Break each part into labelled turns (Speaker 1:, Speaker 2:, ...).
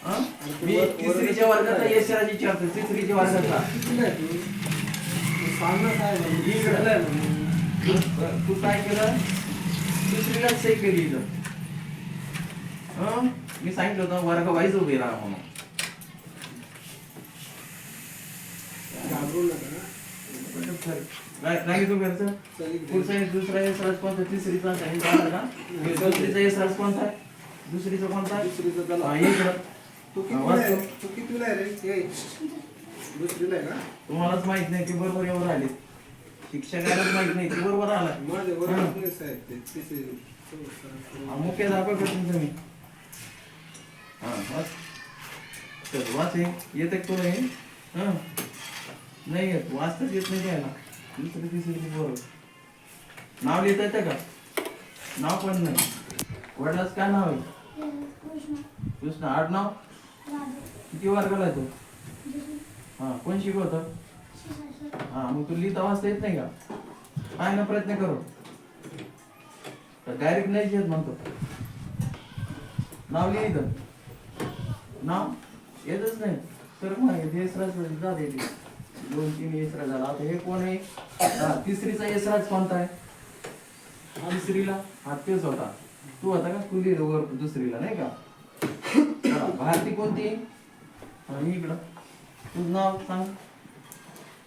Speaker 1: मी तिसरीच्या वर्गाचा यशराज विचारतो. तिसरीच्या वर्गाचा तू काय केलं? तिसरीला सही केली इथं. मी सांगितलं होतं वर्ग वाईज उभे राहा म्हणून. रागितो घरचं पुढचा दुसरा यशराज कोणता? तिसरीचा दुसरीचा यशराज कोणता आहे? दुसरीचा कोणता?
Speaker 2: तू कितीला आहे रे? दुसरीला आहे का?
Speaker 1: तुम्हालाच माहित नाही की बरोबर एवढं आले. शिक्षकालाच माहित नाही की बरोबर आला.
Speaker 2: माझे बरोबर
Speaker 1: मुख्य दाखवा करतो तुम्ही. वाच येत तुला हे? नाही येत, वाचताच येत नाही त्याला. दुसरी तिसरी बरोबर. नाव लिहिता येतं का? नाव पण नाही. वडिलाच काय नाव आहे? कृष्ण. आडनाव किती वर्गाला आहे तो? कोण शिकवतं? मग तू लिहिता वाचता येत नाही का? काय ना प्रयत्न करू. डायरेक्ट नाही येत म्हणतो. नाव लिहितं. नाव येतच नाही. तर मग यशराज जाते. 2-3 यशराज झाला. आता हे कोण आहे? तिसरीचा यशराज कोणता आहे? तिसरीला तेच होता. तू होता का? तू लिहिलं वर दुसरीला नाही का? भारती कोणती? इकडं तुझं नाव सांग.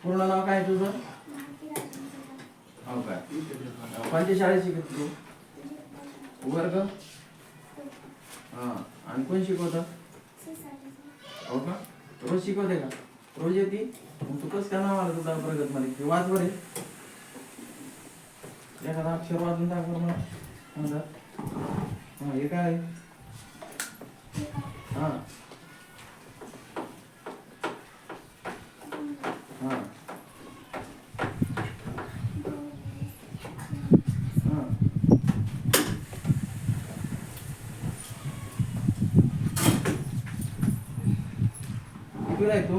Speaker 1: पूर्ण नाव काय तुझं? हो काय? कोणत्या शाळेत शिकत तू? वर्ग? आणि कोण शिकवतं? हो का? रोज शिकवते का? रोज येते? मग तू कसं काय नाव आलं तुझा प्रगत मध्ये? वाच बरे. एखादा अक्षर वाचून दाखव मला. हे काय? कितीला आहे तो?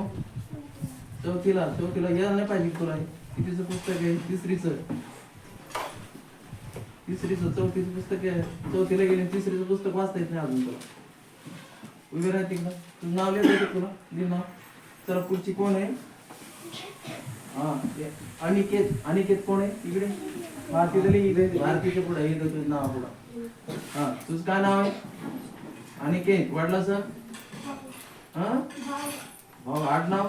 Speaker 1: चौथीला. चौथीला यायला नाही पाहिजे तुला. कितीचं पुस्तक आहे? तिसरीचं. चौथीचं पुस्तक आहे. चौथीला गेले तिसरीचं पुस्तक वाचता येत नाही अजून तुला. उभे राहते का? तुझं नाव लिहिता येतं तुला? लिहि नाव. चला पुढची कोण आहे? अनिकेत. अनिकेत कोण आहे? इकडे भारतीला लिहि. भारतीच्या पुढे येतं तुझं नाव पुढं. तुझं काय नाव आहे? अनिकेत. वडिलाचं? भाऊ. आडनाव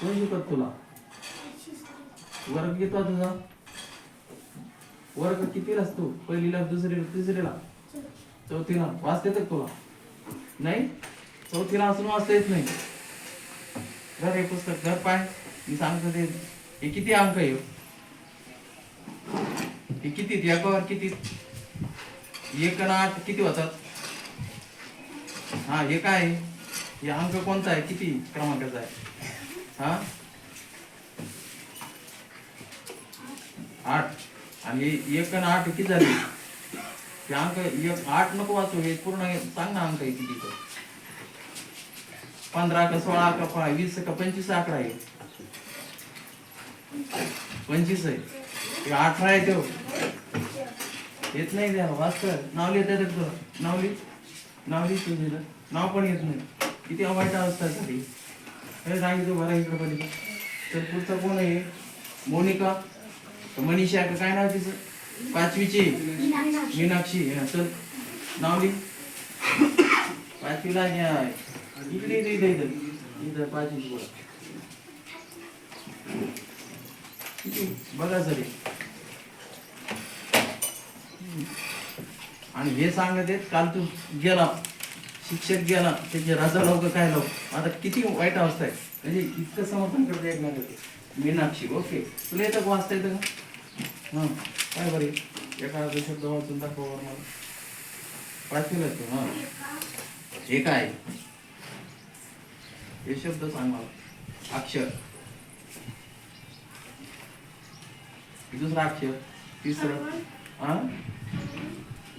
Speaker 1: कोण शिकवत तुला? वर्ग घेतो तुझा? वर्ग कितीला असतो? पहिलीला, दुसरीला, तिसरीला, चौथीला. वाचता येतं तुला? नाही. चौथीला असून वाचता येत नाही. घर हे पुस्तक घर पाय. मी सांगतो ते. हे किती अंक आहे? हे किती? एकावर किती? 1 आणि 8 किती होतात? हे काय आहे? हे अंक कोणता आहे? किती क्रमांकाचा आहे? 8. आणि 1 आणि 8 किती झाले? ते अंक 8 नको वाचू. हे पूर्ण सांग ना अंक आहे किती? 15 का 16 का 20 का 25 आकडा आहे? 25 आहे. 18 आहे तो. येत नाही द्या. वाचत. नाव लिहिता येतं तुला? नाव लिहि. नाव लिहि तुझं. नाव पण येत नाही. किती वाईट अवस्था साठी. सांगितलं बरं इकडे पलीकडे. तर पुढचा कोण आहे? मोनिका. मनीषा का काय नाव तिचं? 5वीची मीनाक्षी. चल नाव लिहि. 5वीला इकडे इथं 5वी बघा सर. आणि हे सांगत आहेत काल तू गेला, शिक्षक गेला, त्याचे राजा लोक काय लाव. आता किती वाईट अवस्था आहे. म्हणजे इतकं समर्थन करते एकमेकांचे. मीनाक्षी. ओके. तुला येतं का वाचता येतं का? काय बरे एखादा शब्द वाचून दाखव मला. 5वीला येतो. हे काय? हे शब्द सांग मला. अक्षर. दुसरा अक्षर. तिसरं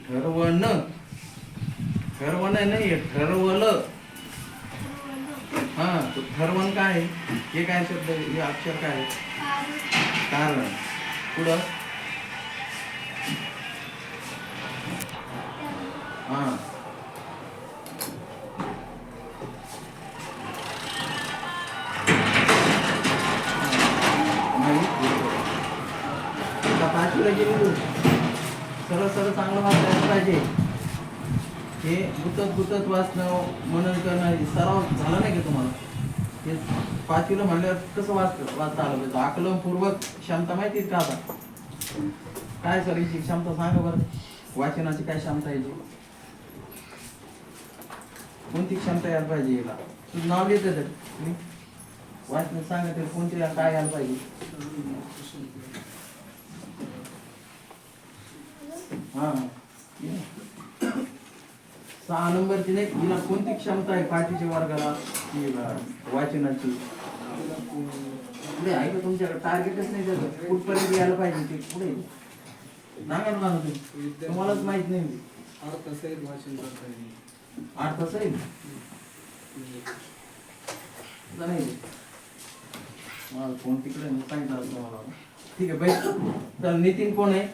Speaker 1: ठरवण. ठरवण नाही ठरवलं. ठरवण काय? हे काय शब्द? हे अक्षर काय? कारण. पुढं पाहिजे लिहू. सरळ सरळ चांगलं वाचता यायला पाहिजे. हे गुतत वाचणं, मनन करणं, हे सराव झाला नाही का तुम्हाला? हे 5वीला म्हणल्यावर कसं वाचता आलं पाहिजे? आकलनपूर्वक क्षमता माहिती आहे का आता? काय सर हिची क्षमता सांगा बरं. वाचनाची काय क्षमता यायची? कोणती क्षमता यायला पाहिजे हिला? तुझं नाव लिहित तर वाचन सांगा ते कोणती काय यायला पाहिजे? हा 6 नंबरची नाही, हिला कोणती क्षमता आहे पाठीच्या वर्गाला वाचनाची? पुढे आहे का तुमच्याकडे? टार्गेटच नाही त्याचं, कुठपर्यंत यायला पाहिजे ते पुढे सांगा ना तुम्हालाच माहित नाही.
Speaker 2: 8 तास वाचन करता येईल.
Speaker 1: 8 तास आहे नाही. मला फोन तिकडे सांगितलं तुम्हाला. ठीक आहे बाई. तर नितीन कोण आहे?